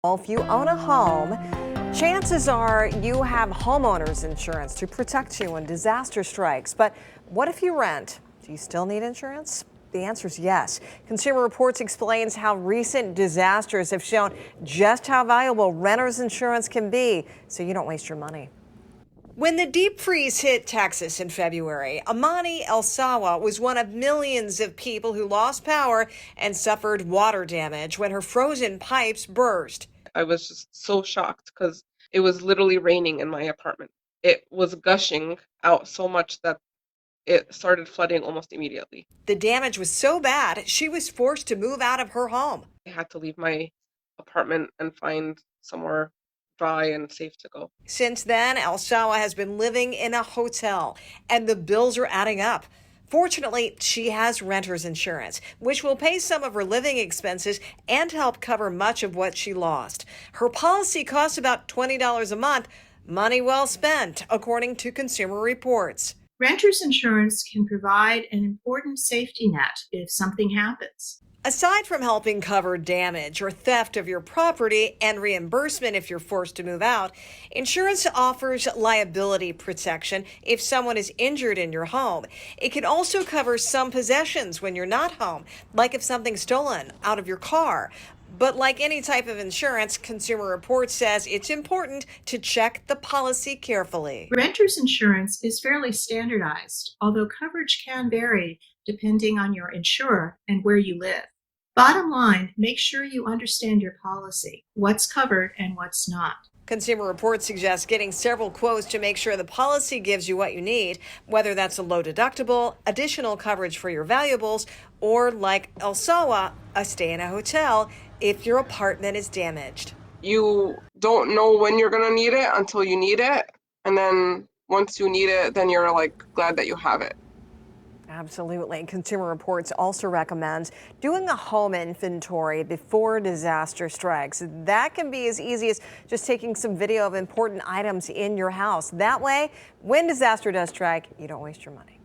Well, if you own a home, chances are you have homeowners insurance to protect you when disaster strikes. But what if you rent? Do you still need insurance? The answer is yes. Consumer Reports explains how recent disasters have shown just how valuable renter's insurance can be, so you don't waste your money. When the deep freeze hit Texas in February, Amani El-Sawa was one of millions of people who lost power and suffered water damage when her frozen pipes burst. I was just so shocked because it was literally raining in my apartment. It was gushing out so much that it started flooding almost immediately. The damage was so bad, she was forced to move out of her home. I had to leave my apartment and find somewhere dry and safe to go. Since then, El-Sawa has been living in a hotel, and the bills are adding up. Fortunately, she has renter's insurance, which will pay some of her living expenses and help cover much of what she lost. Her policy costs about $20 a month. Money well spent, according to Consumer Reports. Renter's insurance can provide an important safety net if something happens. Aside from helping cover damage or theft of your property and reimbursement if you're forced to move out, insurance offers liability protection if someone is injured in your home. It can also cover some possessions when you're not home, like if something's stolen out of your car. But like any type of insurance, Consumer Reports says it's important to check the policy carefully. Renter's insurance is fairly standardized, although coverage can vary depending on your insurer and where you live. Bottom line, make sure you understand your policy, what's covered and what's not. Consumer Reports suggests getting several quotes to make sure the policy gives you what you need, whether that's a low deductible, additional coverage for your valuables, or like El-Sawa, a stay in a hotel if your apartment is damaged. You don't know when you're going to need it until you need it. And then once you need it, then you're like glad that you have it. Absolutely. Consumer Reports also recommends doing a home inventory before disaster strikes. That can be as easy as just taking some video of important items in your house. That way, when disaster does strike, you don't waste your money.